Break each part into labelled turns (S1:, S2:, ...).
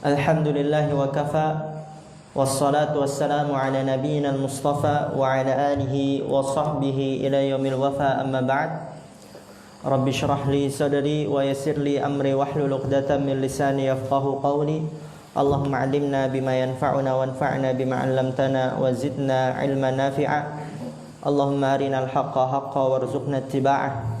S1: Alhamdulillahi wa kafa. Wassalatu wassalamu ala nabiyyina al-mustafa wa ala alihi wa sahbihi ila yaumil wafa, amma ba'd. Rabbi shrah li sadri wa yassir li amri wahlul 'uqdatam min lisani yafqahu qawli. Allahumma 'allimna bima yanfa'una wanfa'na bima 'allamtana wa zidna 'ilman nafi'a. Allahumma arinal haqqa haqqan warzuqna ittiba'ah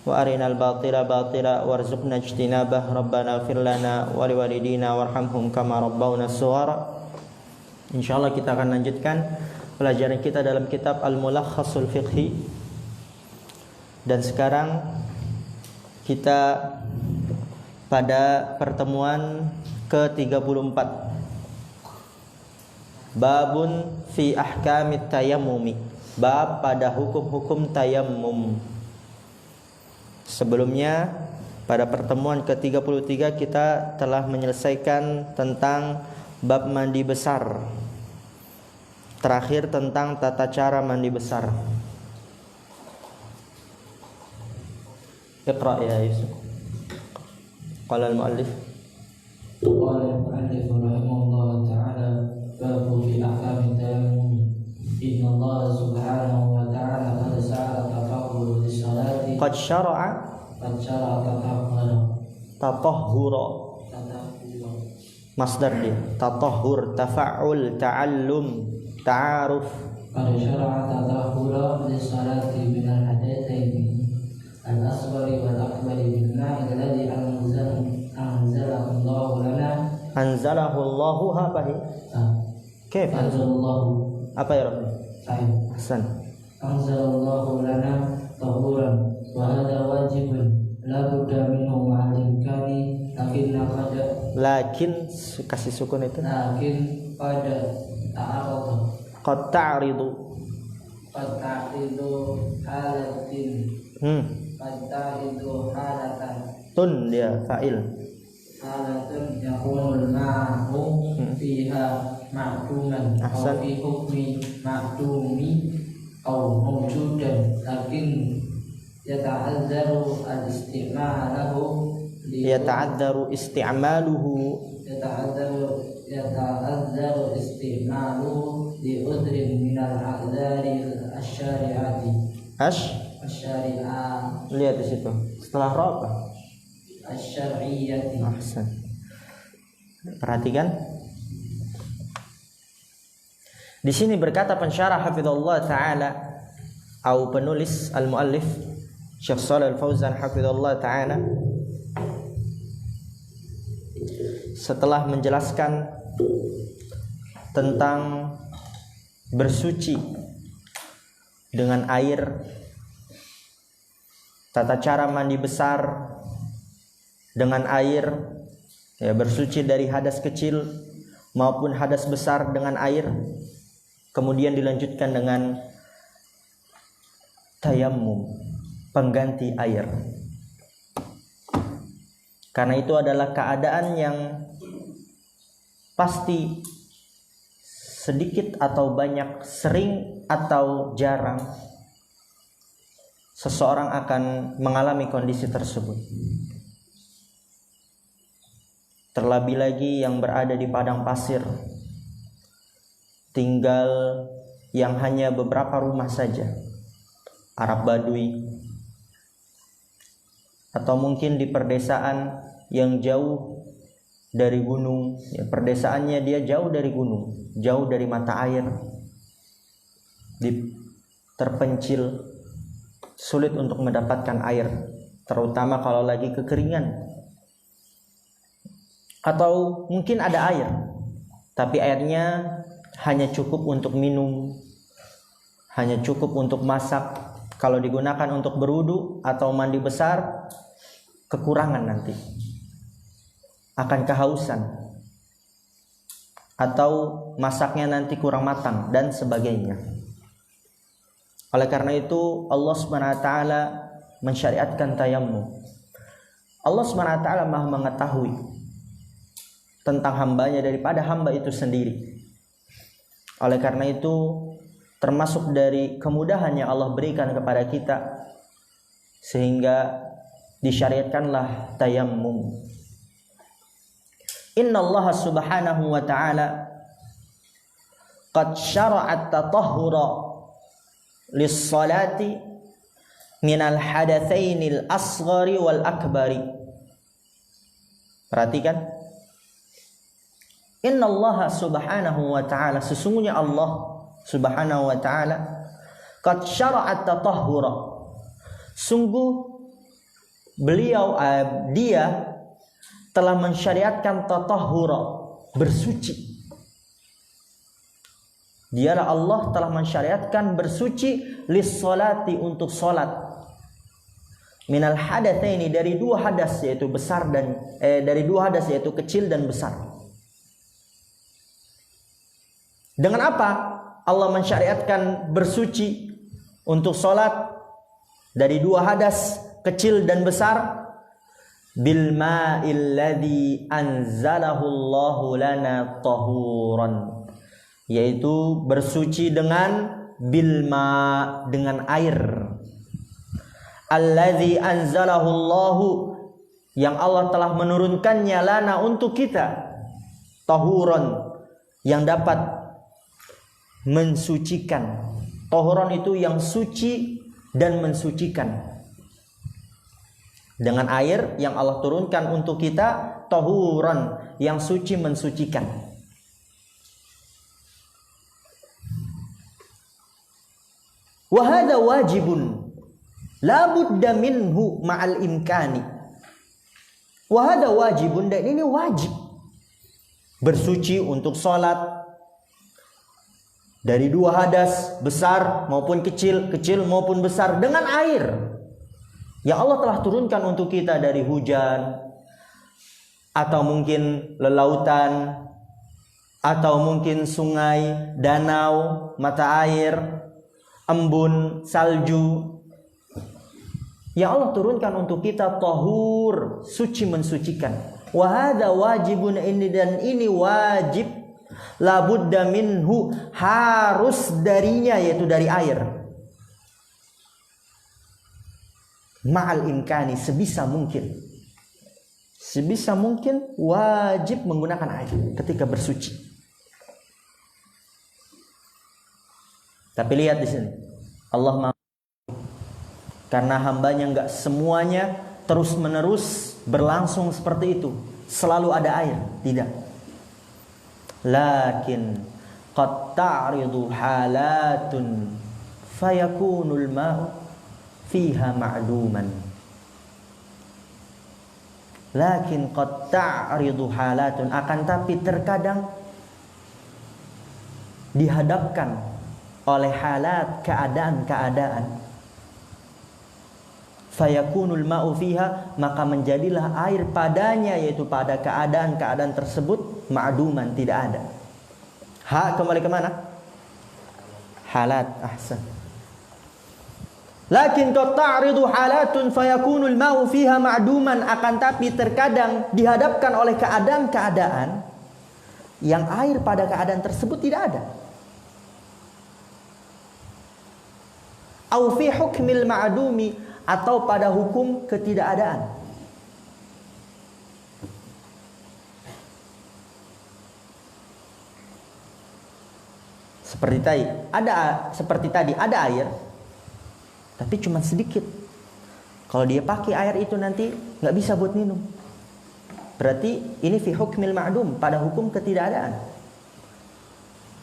S1: wa arinal batila batila warzuqna ijtinabah. Rabbana ighfir lana wa liwalidina warhamhum kama rabbawna shighara. Insyaallah kita akan lanjutkan pelajaran kita dalam kitab Al-Mulakhasul Fiqhi. Dan sekarang kita pada pertemuan ke-34. Babun fi ahkamit tayammumi. Bab pada hukum-hukum tayammum. Sebelumnya pada pertemuan ke-33 kita telah menyelesaikan tentang bab mandi besar. Terakhir tentang tata cara mandi besar. Iqra ya Yusuf. Qala al-muallif.
S2: Qala al-muallif rahimahullah ta'ala, babu fi ahkamit tayammum. Inna Allah subhanahu wa ta'ala qad sa'ala tatahhur lis-salati.
S1: Qad syara'a tatahhura. Masdar dia. Tatahhur, tafa'ul, ta'allum, ta'aruf.
S2: Qad syara'a tatahhura lis-salati min al-hadatsaini al-asghari wal akbari bil ma'i alladhi anzalahu Allah lana.
S1: Anzalahu Allahu habahi. Kayf
S2: Anzalallahu.
S1: Apa ya Rabbi? Ahsan.
S2: Anzalallahu lana tahuran wa hadha wajibun la budda minhu ma'al imkani
S1: lakin kasih sukun itu.
S2: Lakin pada ta'arud
S1: qad ta'ridu
S2: halatin qad ta'ridu halatan
S1: tun dia fa'il
S2: halatun yakunul ma'hu fiha ma'duman aw fi hukmi ma'dumi aw mawjudan lakin yata'adzaru al-isti'maluhu
S1: yata'adzaru isti'maluhu
S2: li udrin min al-a'dzari asy-syari'ati asy-syari'ah.
S1: Lihat di situ setelah ra apa?
S2: Asy-syar'iyyati.
S1: Ahsan. Perhatikan. Di sini berkata pensyarah hafizallahu taala atau penulis al-muallif Syekh Shalih Al-Fauzan hafizallahu taala, setelah menjelaskan tentang bersuci dengan air, tata cara mandi besar dengan air, ya, bersuci dari hadas kecil maupun hadas besar dengan air, kemudian dilanjutkan dengan tayammum, pengganti air. Karena itu adalah keadaan yang pasti sedikit atau banyak, sering atau jarang seseorang akan mengalami kondisi tersebut. Terlebih lagi yang berada di padang pasir, tinggal yang hanya beberapa rumah saja, Arab Badui, atau mungkin di perdesaan yang jauh dari gunung, ya, perdesaannya dia jauh dari gunung, jauh dari mata air, terpencil, sulit untuk mendapatkan air, terutama kalau lagi kekeringan. Atau mungkin ada air, tapi airnya hanya cukup untuk minum, hanya cukup untuk masak. Kalau digunakan untuk berwudu atau mandi besar, kekurangan nanti, akan kehausan, atau masaknya nanti kurang matang dan sebagainya. Oleh karena itu Allah SWT mensyariatkan tayammum. Allah SWT Maha mengetahui tentang hambanya daripada hamba itu sendiri. Oleh karena itu termasuk dari kemudahan yang Allah berikan kepada kita, sehingga disyariatkanlah tayammum. Innallaha subhanahu wa ta'ala qad syara'a at-tatahhura lis-salati minal hadatsainil asghari wal akbari. Perhatikan. Innallaha subhanahu wa ta'ala, sesungguhnya Allah subhanahu wa ta'ala qad syara'a at-tatahhura, sungguh beliau dia telah mensyariatkan tatahhura, bersuci. Dialah Allah telah mensyariatkan bersuci lis-salati, untuk salat, minal hadatsaini, dari dua hadas yaitu besar dan dari dua hadas yaitu kecil dan besar. Dengan apa Allah mensyariatkan bersuci untuk salat dari dua hadas kecil dan besar? Bil ma'il ladzi anzalahu Allahu lana tahuran, yaitu bersuci dengan bilma, dengan air. Alladzi anzalahu Allahu, yang Allah telah menurunkannya, lana, untuk kita, tahuran, yang dapat mensucikan. Tahuran itu yang suci dan mensucikan. Dengan air yang Allah turunkan untuk kita, tahuran, yang suci mensucikan. Wa hadza wajibun la budda minhu ma'al imkani. Wa hadza wajibun, dan ini wajib, bersuci untuk salat dari dua hadas, besar maupun kecil, kecil maupun besar, dengan air yang Allah telah turunkan untuk kita dari hujan, atau mungkin lelautan, atau mungkin sungai, danau, mata air, embun, salju, yang Allah turunkan untuk kita, tahur, suci mensucikan. Wa hadza wajibun, ini dan ini wajib, la budda minhu, harus darinya, yaitu dari air. Ma'al imkani, sebisa mungkin. Sebisa mungkin wajib menggunakan air ketika bersuci. Tapi lihat di sini, Allah maha, karena hambanya enggak semuanya terus menerus berlangsung seperti itu, selalu ada air, tidak. Lakin qad ta'ridu halatun fayakunul ma'u fiha ma'duman. Lakin qad ta'ridu halatun, akan tapi terkadang dihadapkan oleh halat, keadaan-keadaan, fayakunul ma'u fiha, maka menjadilah air padanya, yaitu pada keadaan-keadaan tersebut, ma'duman, tidak ada. Kembali ke mana? Halat. Ahsan. Lakin qad ta'ridu halatun fayakunul ma'u fiha ma'duman, akan tapi terkadang dihadapkan oleh keadaan-keadaan yang air pada keadaan tersebut tidak ada. Au fi hukmil ma'dumi, atau pada hukum ketidakadaan. Seperti tadi ada air, tapi cuma sedikit. Kalau dia pakai air itu nanti nggak bisa buat minum. Berarti ini fi hukmil ma'dum, pada hukum ketidakadaan.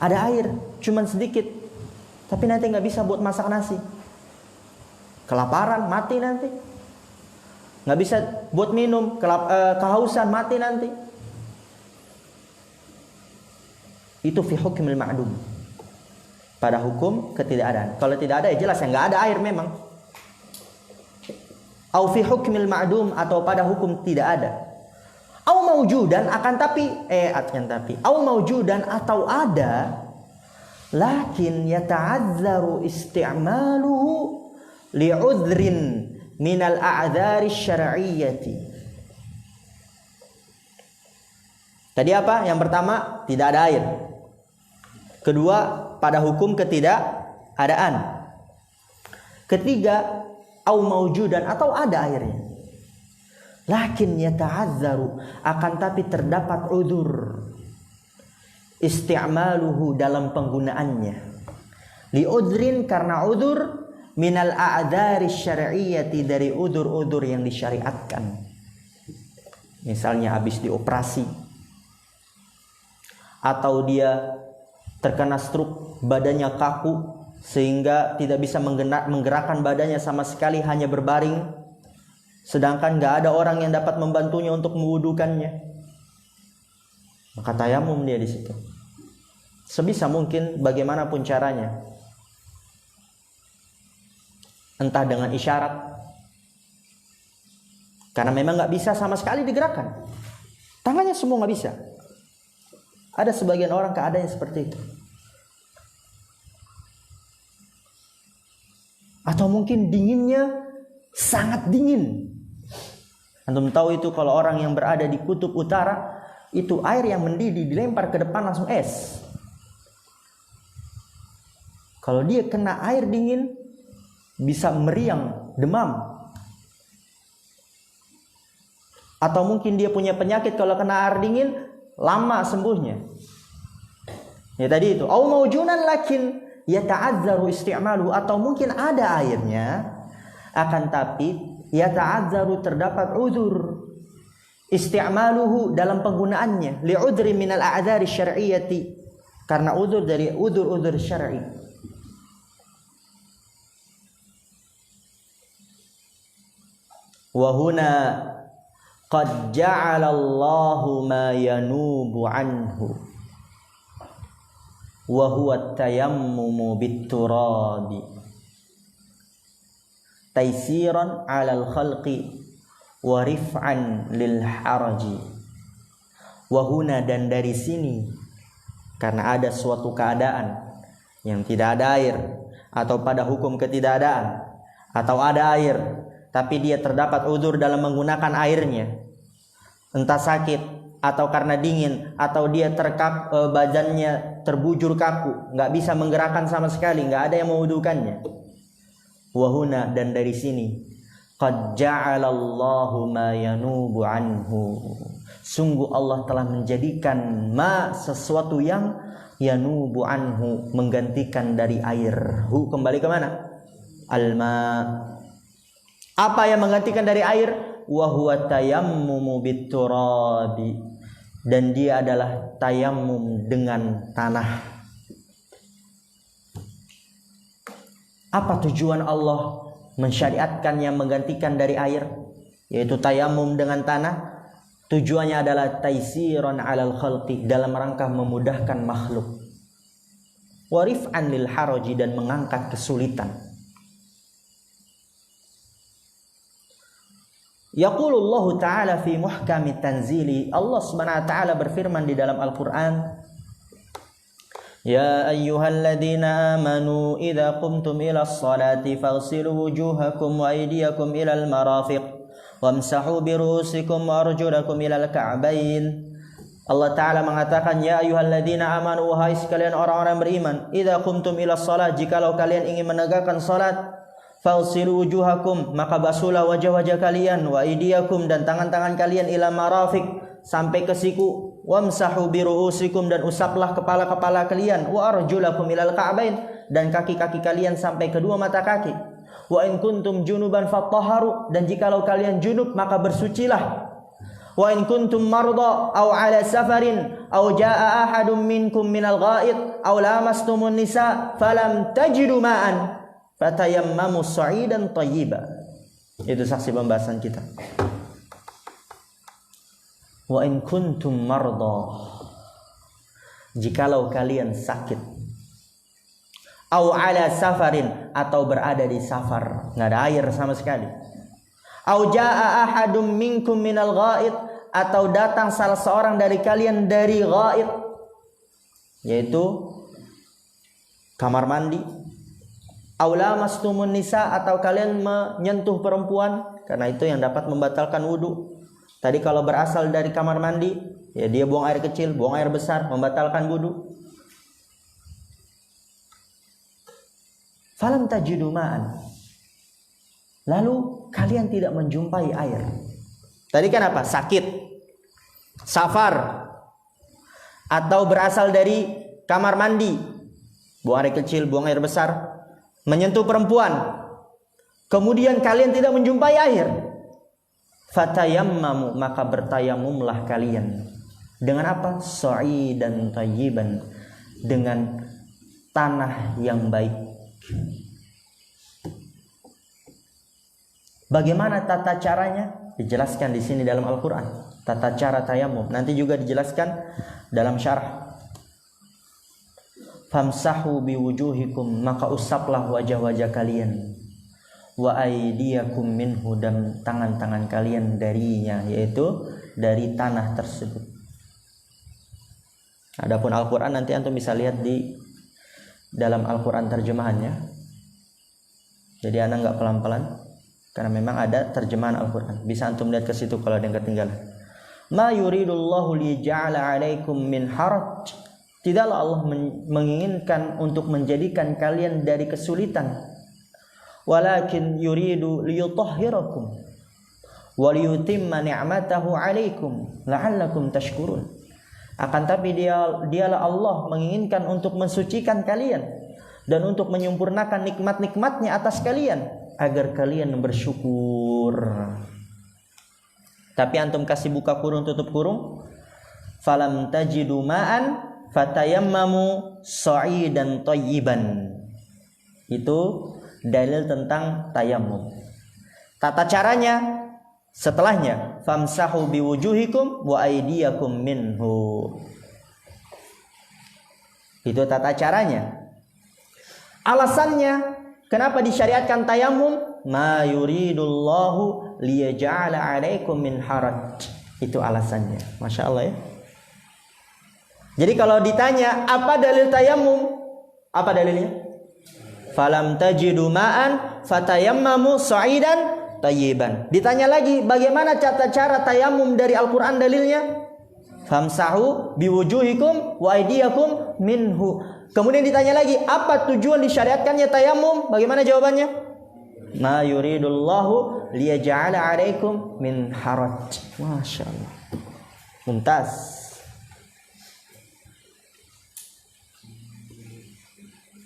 S1: Ada air cuma sedikit, tapi nanti nggak bisa buat masak nasi. Kelaparan, mati nanti. Nggak bisa buat minum, kehausan, mati nanti. Itu fi hukmil ma'dum, pada hukum ketidakadaan. Kalau tidak ada, ya jelas ya nggak ada air memang. Au fi hukmil ma'dum, atau pada hukum tidak ada. Au maujudan, au maujudan, atau ada, lakin yata'azzaru isti'maluhu li'udhrin minal a'dzari syar'iyyati. Tadi apa? Yang pertama, tidak ada air. Kedua, pada hukum ketidakadaan. Ketiga, au maujudan, atau ada airnya, Lakin yata'azzaru, akan tapi terdapat udzur. Isti'maluhu, dalam penggunaannya. Li udhrin, karena udzur, minal a'dzari syar'iyyati, dari udzur-udzur yang disyariatkan. Misalnya habis dioperasi, atau dia terkena stroke, badannya kaku sehingga tidak bisa menggerakkan badannya sama sekali, hanya berbaring, sedangkan gak ada orang yang dapat membantunya untuk mewudukannya, maka tayamum dia di situ. Sebisa mungkin bagaimanapun caranya, entah dengan isyarat, karena memang gak bisa sama sekali digerakkan, tangannya semua gak bisa. Ada sebagian orang keadaannya seperti itu. Atau mungkin dinginnya sangat dingin. Antum tahu itu kalau orang yang berada di kutub utara, itu air yang mendidih dilempar ke depan langsung es. Kalau dia kena air dingin, bisa meriang, demam. Atau mungkin dia punya penyakit, kalau kena air dingin lama sembuhnya. Ya tadi itu, au maujunan lakin yata'azzaru isti'maluhu, atau mungkin ada airnya, akan tapi yata'azzaru, terdapat uzur, isti'maluhu, dalam penggunaannya, li'udri minal a'dzari syar'iyyati, karena uzur dari uzur-uzur syar'i. Wa huna qad ja'alallahu ma yanubu anhu wa huwa tayammumu bit-turabi taysiran 'alal khalqi wa rif'an lil haraji. Wa huna, dan dari sini, karena ada suatu keadaan yang tidak ada air, atau pada hukum ketidakadaan, atau ada air tapi dia terdapat udzur dalam menggunakan airnya, entah sakit atau karena dingin, atau dia badannya terbujur kaku, nggak bisa menggerakkan sama sekali, nggak ada yang mewudukannya. Wahuna, dan dari sini, qad ja'alallahu ma yanubu anhu, sungguh Allah telah menjadikan sesuatu yang yanubu anhu, menggantikan dari air. Kembali ke mana? Alma. Apa yang menggantikan dari air? Wa huwa tayammumu bit-turabi, dan dia adalah tayammum dengan tanah. Apa tujuan Allah mensyariatkan yang menggantikan dari air, yaitu tayammum dengan tanah? Tujuannya adalah taysiran 'alal khalqi, dalam rangka memudahkan makhluk, wa rif'an lil haraji, dan mengangkat kesulitan. Yaqulullahu ta'ala fi muhkamit tanzili, Allah subhanahu wa ta'ala berfirman di dalam Al-Quran, Ya ayyuhalladzina amanu idza qumtum ila sholati faghsilu wujuhakum wa aydiyakum ila al-marafiq wamsahu bi ru'usikum wa arjulakum ila al-ka'bayn. Allah Ta'ala mengatakan, Ya ayyuhalladzina amanu, wahai sekalian orang-orang beriman, idza qumtum ila sholat, jikalau kalian ingin menegakkan salat, Fausilu wujuhakum, maka basuhlah wajah-wajah kalian, wa idiyakum, dan tangan-tangan kalian, ila marafiq, sampai ke siku, wamsahu biru'usikum, dan usaplah kepala-kepala kalian, wa arjulakum ilal ka'bain, dan kaki-kaki kalian sampai kedua mata kaki. Wa in kuntum junuban fattaharu, dan jikalau kalian junub maka bersucilah. Wa in kuntum marda aw ala safarin aw jaa ahadum minkum minal ghaid aw lamastumun nisa falam tajidu ma'an fatayammamu sa'idan thayyiba. Itu saksi pembahasan kita. Wa in kuntum marda, jikalau kalian sakit, au ala safarin, atau berada di safar, nggak ada air sama sekali, au jaa ahadum minkum minal ghaid, atau datang salah seorang dari kalian dari ghaid, yaitu kamar mandi, au lamastumun nisa, atau kalian menyentuh perempuan, karena itu yang dapat membatalkan wudu. Tadi kalau berasal dari kamar mandi, ya dia buang air kecil, buang air besar, membatalkan wudu. Falam tajidu ma'an, lalu kalian tidak menjumpai air. Tadi kan apa? Sakit, safar, atau berasal dari kamar mandi, buang air kecil, buang air besar, menyentuh perempuan, kemudian kalian tidak menjumpai air. Fatayammamu, maka bertayamumlah kalian. Dengan apa? Sa'idan tayyiban, dengan tanah yang baik. Bagaimana tata caranya? Dijelaskan di sini dalam Al-Quran. Tata cara tayamum nanti juga dijelaskan dalam syarah. Famsahu biwujuhikum, maka usaplah wajah-wajah kalian. Wa aydiyakum minhu, dan tangan-tangan kalian darinya, yaitu dari tanah tersebut. Adapun Al-Quran nanti antum bisa lihat di dalam Al-Quran terjemahannya. Jadi anak nggak pelan-pelan, karena memang ada terjemahan Al-Quran. Bisa antum lihat ke situ kalau ada yang ketinggalan. Ma yuridullahu liyaj'ala 'alaikum min haraj. Tidaklah Allah menginginkan untuk menjadikan kalian dari kesulitan. Walakin yuridu liyutahhirakum wa liyutimma ni'matahu 'alaikum la'allakum tashkurun. Akan tapi dialah Allah menginginkan untuk mensucikan kalian dan untuk menyempurnakan nikmat-nikmatnya atas kalian agar kalian bersyukur. Tapi antum kasih buka kurung tutup kurung. Falam tajidu ma'an fatayammamu sa'idan thayyiban. Itu dalil tentang tayammum. Tata caranya setelahnya, famsahu biwujuhikum wa aydiyakum minhu. Itu tata caranya. Alasannya kenapa disyariatkan tayamum? Ma yuridullahu liyaj'ala 'alaikum min haraj. Itu alasannya. Masya Allah ya. Jadi kalau ditanya apa dalil tayamum? Apa dalilnya? Falam tajidu ma'an fatayammamu sa'idan tayyiban. Ditanya lagi, bagaimana tata cara tayamum dari Al-Quran dalilnya? Famsahu biwujuhikum wa aydiyakum minhu. Kemudian ditanya lagi, apa tujuan disyariatkannya tayamum? Bagaimana jawabannya? Ma yuridullahu liyaj'ala 'alaikum min haraj. Masya Allah. Mumtaz.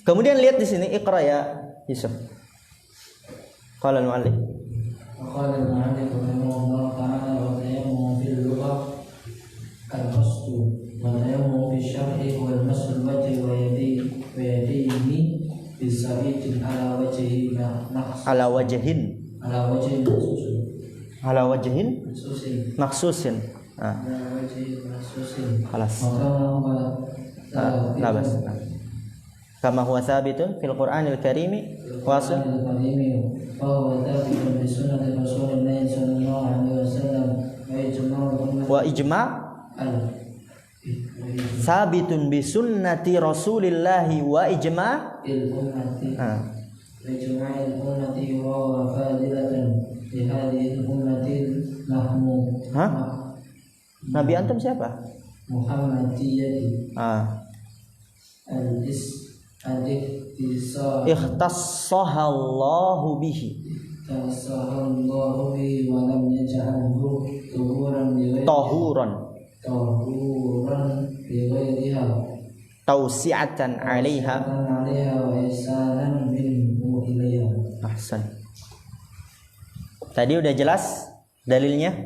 S1: Kemudian lihat di sini, Iqra ya Yusuf. Qala al-mu'allif.
S2: Qala al-mu'allif rahimahullah ta'ala wa tayammum fil lughah al-qasdu wa tayammum fi syar'i wal masl wajhi wa yadayni bisa'idin ala wajhin maksusin. Khalas. La bas. Kama huwa thabitun fil Qur'anil Karim wasil wa ijma' sabitun bi sunnati Rasulillah wa ijma' Nabi antum siapa? Muhammadiyah. Ikhtassahallahu bihi wa lam yaj'alhu tahuran bi ghairiha tawsi'atan 'alaiha wa ihsanan minhu ilayha. Ahsan. Tadi udah jelas dalilnya,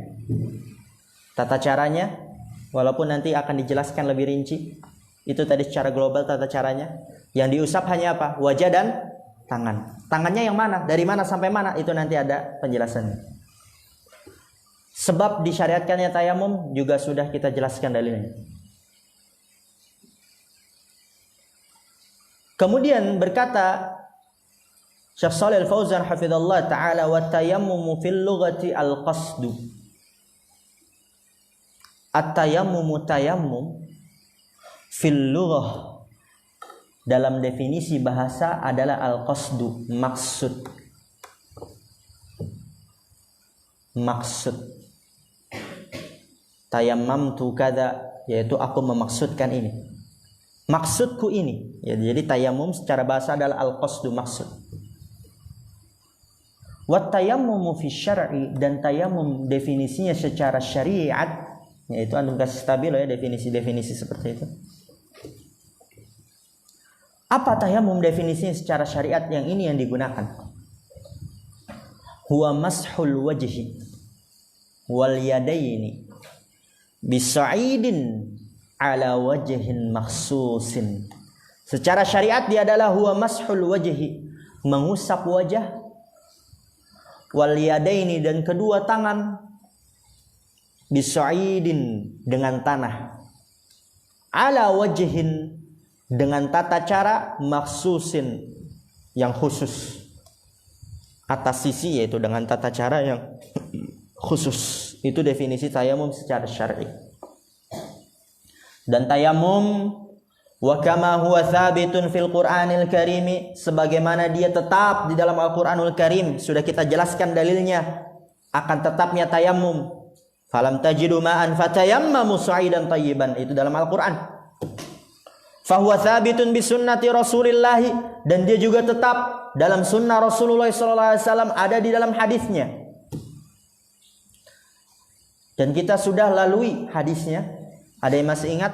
S2: tata caranya, walaupun nanti akan dijelaskan lebih rinci. Itu tadi secara global tata caranya. Yang diusap hanya apa? Wajah dan tangan. Tangannya yang mana? Dari mana sampai mana? Itu nanti ada penjelasannya. Sebab disyariatkannya tayamum juga sudah kita jelaskan dalilnya. Kemudian berkata Syekh Shalih Al-Fauzan hafizallahu taala, wa tayammumu fil lughati al-qasdu. At-tayammumu tayammum fil lughah dalam definisi bahasa adalah al-qasdu, maksud. Tayammamtu kada, yaitu aku memaksudkan ini. Maksudku ini. Ya, jadi tayammum secara bahasa adalah al-qasdu, maksud. Wa tayammumu fi syar'i, dan tayamum definisinya secara syariat, yaitu antum kasih stabilo ya definisi-definisi seperti itu. Apa tayamum definisinya secara syariat yang ini yang digunakan? Huwa mashul wajhi wal yadaini bisa'idin ala wajhin makhsusin. Secara syariat dia adalah huwa mashul wajhi, mengusap wajah, wal yadaini, dan kedua tangan, bisa'idin, dengan tanah, ala wajhin, dengan tata cara, makhsusin, yang khusus, atas sisi, yaitu dengan tata cara yang khusus. Itu definisi tayamum secara syar'i. Dan tayamum wa kama huwa thabitun fil Qur'anil Karim, sebagaimana dia tetap di dalam Al-Qur'anul Karim, sudah kita jelaskan dalilnya akan tetapnya tayamum. Falam tajidu ma'an fatayammamu sa'idan thayyiban, itu dalam Al-Qur'an. Fahuwa thabitun bi sunnati Rasulillah, dan dia juga tetap dalam sunnah Rasulullah SAW, ada di dalam hadisnya. Dan kita sudah lalui hadisnya. Ada yang masih ingat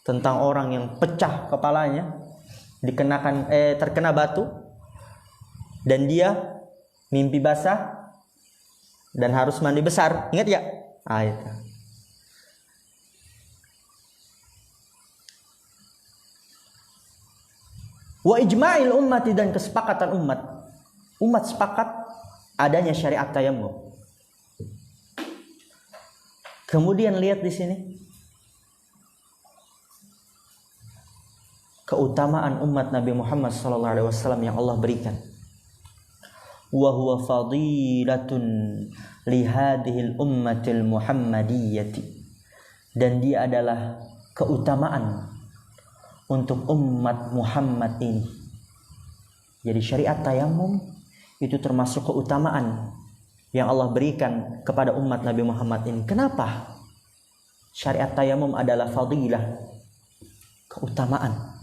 S2: tentang orang yang pecah kepalanya, terkena batu, dan dia mimpi basah dan harus mandi besar. Ingat ya? Itu. Wa ijma'il ummati, dan kesepakatan umat sepakat adanya syariat tayamum. Kemudian lihat di sini keutamaan umat Nabi Muhammad SAW yang Allah berikan. Wa huwa fadilatun li hadhil ummatil muhammadiyyati, dan dia adalah keutamaan untuk umat Muhammad ini. Jadi syariat tayamum itu termasuk keutamaan yang Allah berikan kepada umat Nabi Muhammad ini. Kenapa? Syariat tayamum adalah fadilah, keutamaan.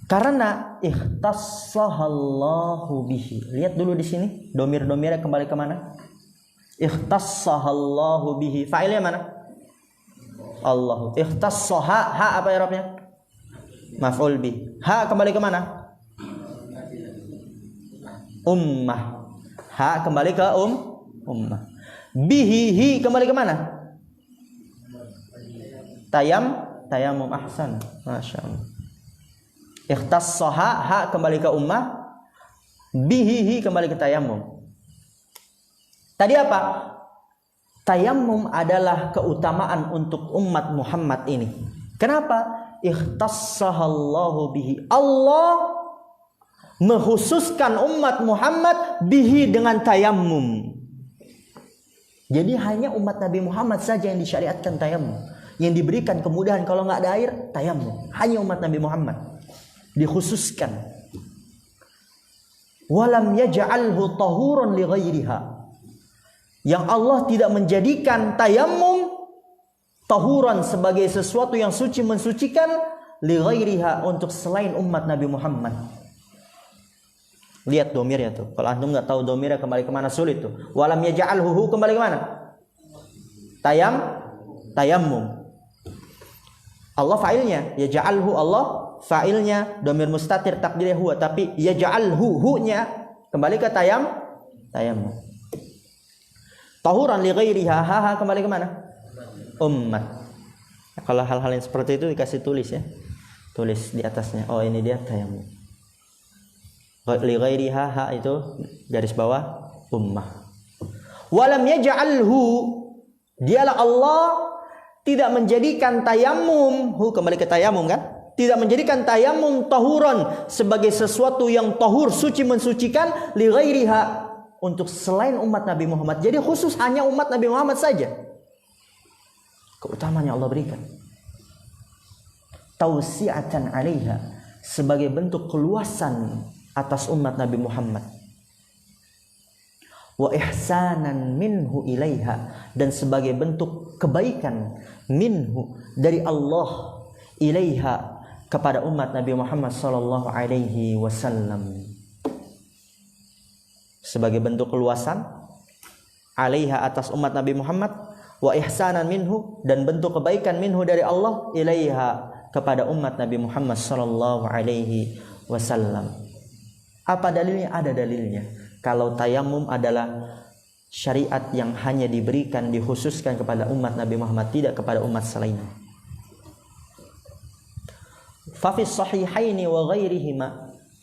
S2: Karena ikhtassahallahu bihi. Lihat dulu di sini, domir-domirnya kembali ke mana? Ikhtassahallahu bihi. Fa'ilnya mana? Allah. Ikhtassaha, ha apa i'rabnya? Maf'ul bi. Ha kembali ke mana? Ummah. Ha kembali ke ummah. Bihi, hi kembali ke mana? Tayamum, ahsan. Masya Allah. Ikhtassaha, ha kembali ke ummah. Bihi, hi kembali ke tayamum. Tadi apa? Tayamum adalah keutamaan untuk umat Muhammad ini. Kenapa? Ikhtassahallahu bihi. Allah mengkhususkan umat Muhammad bihi, dengan tayamum. Jadi hanya umat Nabi Muhammad saja yang disyariatkan tayamum, yang diberikan kemudahan kalau nggak ada air, tayamum. Hanya umat Nabi Muhammad dikhususkan. Walam yaj'alhu tahuran li ghairiha, yang Allah tidak menjadikan tayamum tahuran sebagai sesuatu yang suci, mensucikan, li ghairiha, untuk selain umat Nabi Muhammad. Lihat domirnya tuh. Kalau antum nggak tahu domirnya kembali ke mana, sulit tuh. Walam yaj'alhu kembali ke mana? Tayammum. Allah fa'ilnya, yaj'alhu Allah fa'ilnya, domir mustatir takdirnya huwa, tapi yaj'alhu hu-nya kembali ke tayammum. Tahuran li ghairiha, ha kembali ke mana? Ummat. Kalau hal-hal yang seperti itu dikasih tulis ya. Tulis di atasnya. Oh, ini dia tayamum. Li ghairiha, ha itu garis bawah ummah. Walam yaj'alhu, dialah Allah tidak menjadikan tayamum, hu kembali ke tayamum kan? Tidak menjadikan tayamum tahuran sebagai sesuatu yang tahur, suci, mensucikan, li ghairiha, untuk selain umat Nabi Muhammad. Jadi khusus hanya umat Nabi Muhammad saja keutamaan yang Allah berikan. Tausi'atan 'alaiha, sebagai bentuk keluasan atas umat Nabi Muhammad. Wa ihsanan minhu ilaiha, dan sebagai bentuk kebaikan minhu, dari Allah, ilaiha, kepada umat Nabi Muhammad sallallahu alaihi wasallam. sebagai bentuk keluasan, alaiha atas umat Nabi Muhammad, wa ihsanan minhu dan bentuk kebaikan minhu dari Allah ilaiha kepada umat Nabi Muhammad sallallahu alaihi wasallam. Apa dalilnya? Ada dalilnya. Kalau tayamum adalah syariat yang hanya diberikan, dikhususkan kepada umat Nabi Muhammad, tidak kepada umat selainnya. Fa fi sahihaini wa ghairihima,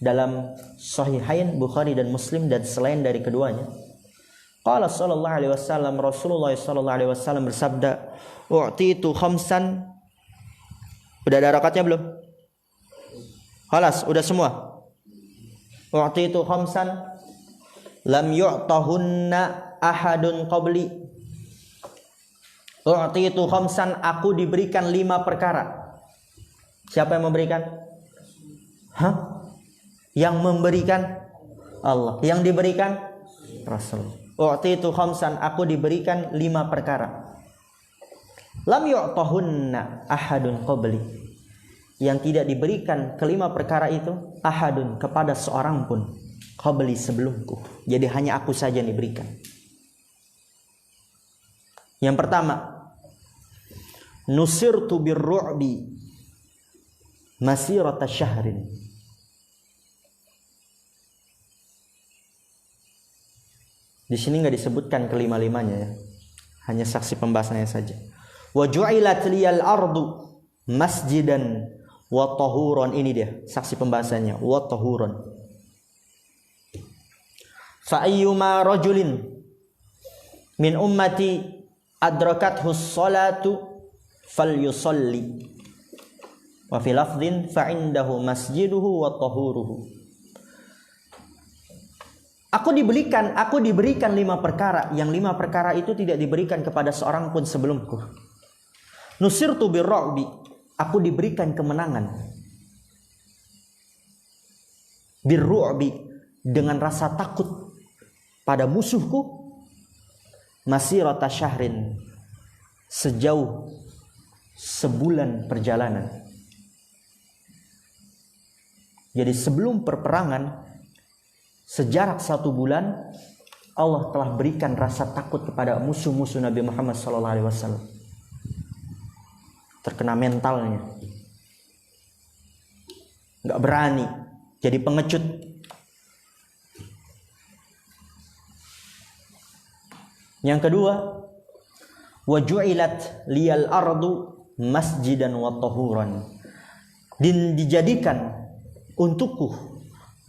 S2: dalam sahihain Bukhari dan Muslim dan selain dari keduanya, qala sallallahu alaihi wasallam, Rasulullah sallallahu alaihi wasallam bersabda, u'titu khamsan. Udah ada rakatnya belum? Khalas, udah semua. U'titu khamsan lam yu'tahunna ahadun qabli. U'titu khamsan, aku diberikan 5 perkara. Siapa yang memberikan? Yang memberikan Allah. Yang diberikan Rasul. U'titu khamsan, aku diberikan 5 perkara. Lam yu'tahunna ahadun qabli, yang tidak diberikan kelima perkara itu ahadun, kepada seorang pun, qabli, sebelumku. Jadi hanya aku saja yang diberikan. Yang pertama, nusirtu birru'bi masirata syahrin. Di sini nggak disebutkan kelima-limanya ya, hanya saksi pembahasannya saja. Wa ju'ilat liyal ardu masjidan wa tahuran, ini dia saksi pembahasannya, wa tahuran. Fa ayyuma rajulin min ummati adrakathu sholatu falyusalli, wa fi lafdhin fa indahu masjiduhu wa tahuruhu. Aku diberikan 5 perkara, yang 5 perkara itu tidak diberikan kepada seorang pun sebelumku. Nusirtu birru'bi, aku diberikan kemenangan. Birru'bi, dengan rasa takut pada musuhku. Masirata syahrin, sejauh sebulan perjalanan. Jadi sebelum perperangan, sejarak 1 bulan, Allah telah berikan rasa takut kepada musuh-musuh Nabi Muhammad SAW. Terkena mentalnya, nggak berani, jadi pengecut. Yang kedua, wa ju'ilat liyal ardu masjidan wa tahuran, dan dijadikan untukku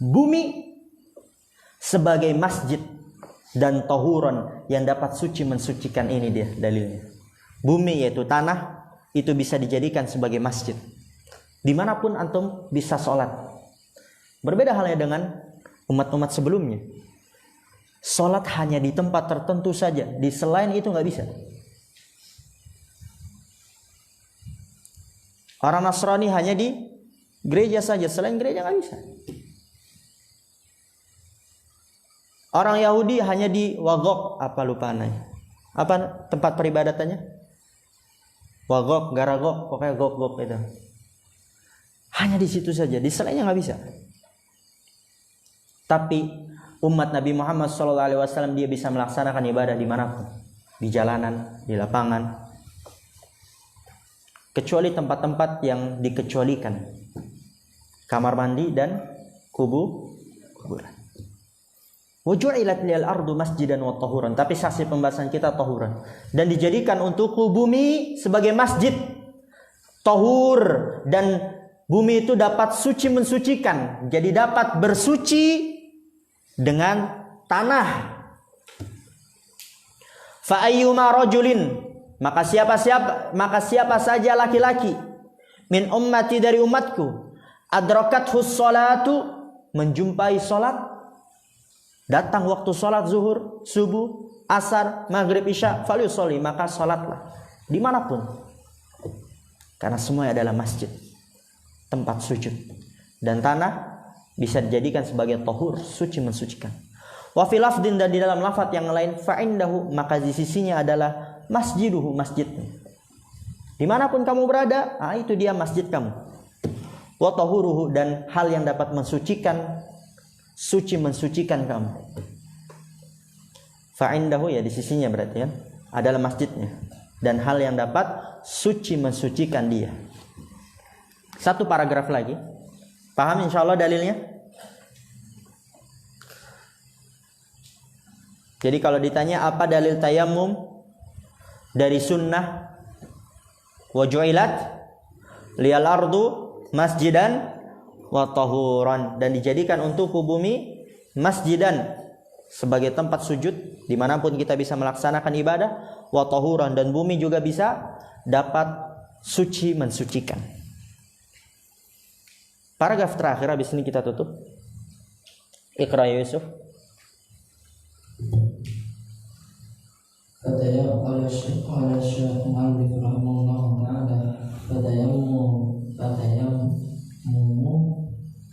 S2: bumi sebagai masjid dan tahuran, yang dapat suci mensucikan. Ini dia dalilnya. Bumi yaitu tanah, itu bisa dijadikan sebagai masjid. Dimanapun antum bisa sholat. Berbeda halnya dengan umat-umat sebelumnya. Sholat hanya di tempat tertentu saja, di selain itu nggak bisa. Orang Nasrani hanya di gereja saja, selain gereja nggak bisa. Orang Yahudi hanya di wagok, apa lupa namanya, apa tempat peribadatannya, wagok, garagok, pokoknya gok itu. Hanya di situ saja, di selainnya nggak bisa. Tapi umat Nabi Muhammad SAW, dia bisa melaksanakan ibadah dimanapun, di jalanan, di lapangan, kecuali tempat-tempat yang dikecualikan, kamar mandi dan kuburan. Wuju'ilat liyal ardu masjidan wa tahuran, tapi saksi pembahasan kita tahuran, dan dijadikan untukku bumi sebagai masjid, tahur, dan bumi itu dapat suci mensucikan, jadi dapat bersuci dengan tanah. Fa ayyuma rajulin, maka siapa saja laki-laki, min ummati, dari umatku, adrakathu sholatu, menjumpai sholat, datang waktu sholat zuhur, subuh, asar, maghrib, isya, falyusolli, maka sholatlah dimanapun, karena semuanya adalah masjid, tempat sujud, dan tanah bisa dijadikan sebagai tahur, suci mensucikan. Wa fi lafdin, dan di dalam lafaz yang lain, fa indahu, maka di sisinya adalah masjiduhu, masjidnya. Dimanapun kamu berada, itu dia masjid kamu. Wa tahuruhu, dan hal yang dapat mensucikan, suci mensucikan kamu. Fa'indahu ya di sisinya berarti kan adalah masjidnya dan hal yang dapat suci mensucikan dia. Satu paragraf lagi. Paham insyaallah dalilnya? Jadi kalau ditanya apa dalil tayammum dari sunnah, wa ju'ilat liyal ardu masjidan wa tahuran, dan dijadikan untukku bumi masjidan sebagai tempat sujud dimanapun kita bisa melaksanakan ibadah, wa tahuran, dan bumi juga bisa dapat suci mensucikan. Paragraf terakhir habis ini kita tutup. Iqra ya Yusuf.
S3: Qala Syekh Malik rahimahullah ta'ala Fatayammum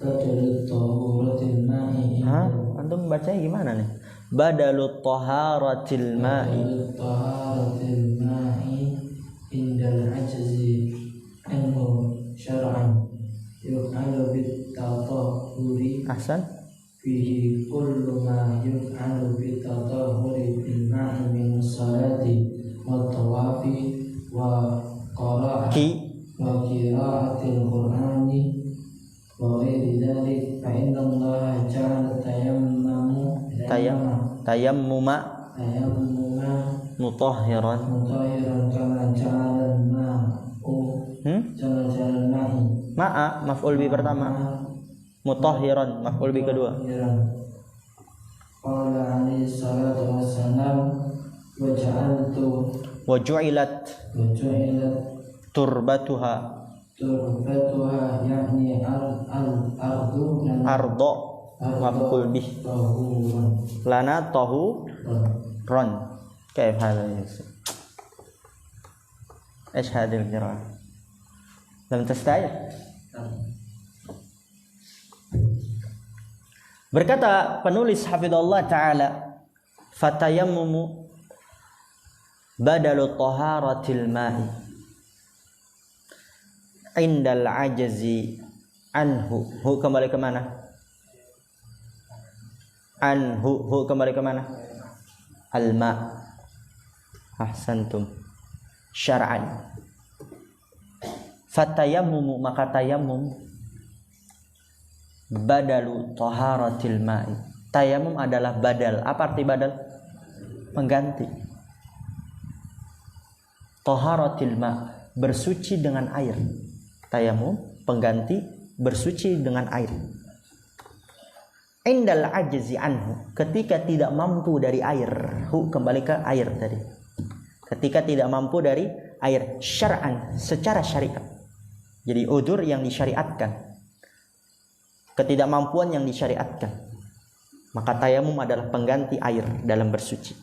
S3: Badalut tahuratil ma'i.
S2: Antum bacanya gimana nih? Badalut taharatil ma'i.
S3: Badalut taharatil ma'i indal ajzi anhu syar'an yuf'alu bit tatahuri.
S2: Ahsan.
S3: Fihi kullu ma yuf'alu bit tatahuri bil ma'i min salati wa tawafi wa qira'atil qur'ani wa ghairi dzalik fa inna Allah ja'ala
S2: tayammuma mutahhiran
S3: kama ja'ala al-ma'u
S2: ma'a maf'ul bi pertama, mutahhiran maf'ul bi kedua.
S3: Qala alaihi salatu wassalam
S2: wa ju'ilat turbatuha
S3: yakni al-ardu
S2: ardo maf'ul bih lana tahuran. Kaif hadha ya Yusuf? ايش هذه القراءة؟ لم تستعجل. Berkata penulis hafizallah taala, fatayammumu badalu taharatil ma'i indal ajzi anhu. Hu kembali ke mana? Anhu, hu kembali ke mana? Al-ma. Ahsantum. Syar'an. Fatayammumu, maka tayammum badalu taharatil ma'i. Tayammum adalah badal. Apa arti badal? Pengganti. Taharatil ma', bersuci dengan air. Tayammum pengganti bersuci dengan air. Indal ajzi anhu, ketika tidak mampu dari air. Hu kembali ke air tadi. Ketika tidak mampu dari air, syar'an, secara syariat. Jadi udzur yang disyariatkan, ketidakmampuan yang disyariatkan, maka tayamum adalah pengganti air dalam bersuci.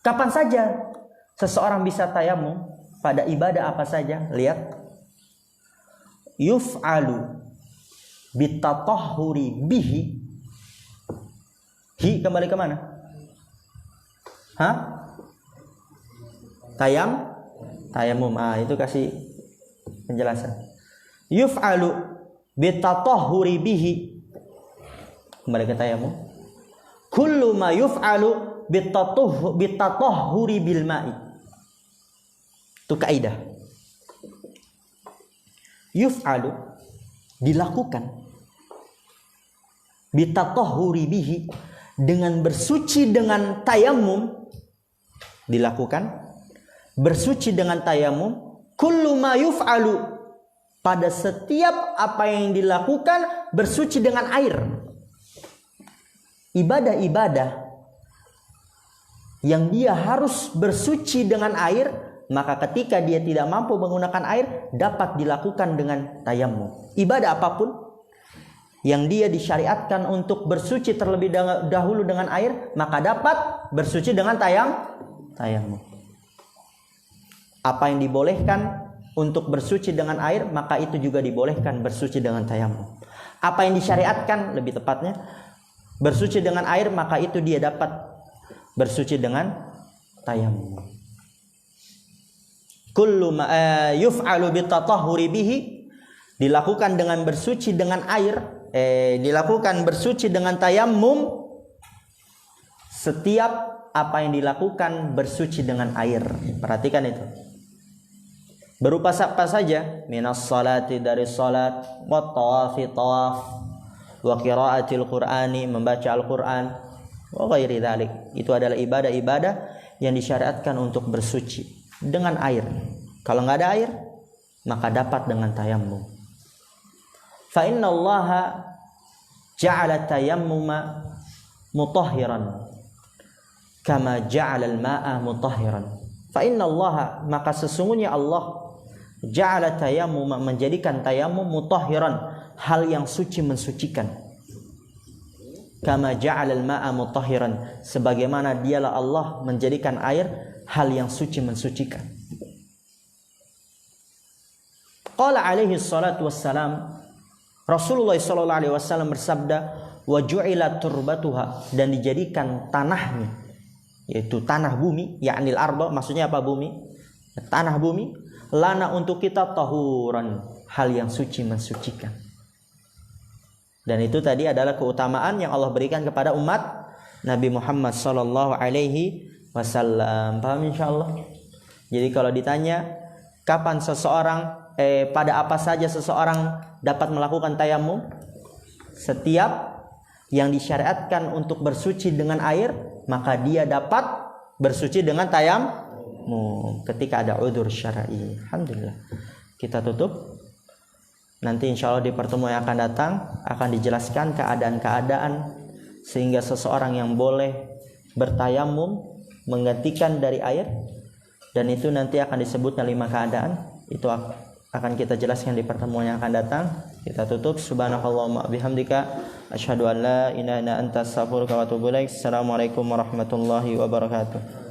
S2: Kapan saja seseorang bisa tayamum? Pada ibadah apa saja? Lihat, yuf'alu bitatahhuri bihi. Hi kembali ke mana? Tayamum. Itu kasih penjelasan. Yuf'alu bitatahhuri bihi, kembali ke tayamum. Kullu ma yuf'alu bitatahhuri bil ma'i. Itu kaidah. Yuf'alu, dilakukan, bitatahhuri bihi, dengan bersuci dengan tayamum. Dilakukan bersuci dengan tayamum. Kullu ma yuf'alu, pada setiap apa yang dilakukan bersuci dengan air. Ibadah-ibadah yang dia harus bersuci dengan air, maka ketika dia tidak mampu menggunakan air, dapat dilakukan dengan tayamum. Ibadah apapun yang dia disyariatkan untuk bersuci terlebih dahulu dengan air, maka dapat bersuci dengan tayamum. Apa yang dibolehkan untuk bersuci dengan air, maka itu juga dibolehkan bersuci dengan tayamum. Apa yang disyariatkan, lebih tepatnya, bersuci dengan air, maka itu dia dapat bersuci dengan tayamum. Kullu ma yuf'alu bitatahhuri bihi, dilakukan dengan bersuci dengan air, dilakukan bersuci dengan tayamum. setiap apa yang dilakukan bersuci dengan air. Perhatikan itu. Berupa apa saja? Minas salati, dari salat, wa tawafi, tawaf, wa qiraatil qur'ani, membaca Al-Qur'an, wa ghairi dzalik. Itu adalah ibadah-ibadah yang disyariatkan untuk bersuci dengan air. Kalau nggak ada air, maka dapat dengan tayammum. Fa innallaha ja'ala tayammuma mutahhiran kama ja'ala al-ma'a mutahhiran. Fa innallaha, maka sesungguhnya Allah ja'ala tayammum, menjadikan tayammum mutahhiran, hal yang suci mensucikan. Kama ja'ala al-ma'a mutahhiran, sebagaimana dialah Allah menjadikan air hal yang suci mensucikan. Qala alaihi salatu wassalam, Rasulullah sallallahu alaihi wasallam bersabda, wa ju'ilat turbatuha, dan dijadikan tanahnya, yaitu tanah bumi, yaknil ardo, maksudnya apa bumi? Tanah bumi, lana untuk kita tahuran, hal yang suci mensucikan. Dan itu tadi adalah keutamaan yang Allah berikan kepada umat Nabi Muhammad sallallahu alaihi wasallam. Paham insyaallah? Jadi kalau ditanya kapan seseorang pada apa saja seseorang dapat melakukan tayammum? Setiap yang disyariatkan untuk bersuci dengan air, maka dia dapat bersuci dengan tayammum ketika ada udzur syar'i. Alhamdulillah. Kita tutup. Nanti insya Allah di pertemuan yang akan datang akan dijelaskan keadaan-keadaan sehingga seseorang yang boleh bertayamum menggantikan dari air, dan itu nanti akan disebutnya 5 keadaan. Itu akan kita jelaskan di pertemuan yang akan datang. Kita tutup. Subhanakallahumma bihamdika asyhadu an la ilaha illa anta astaghfiruka wa atubu ilaik. Assalamualaikum warahmatullahi wabarakatuh.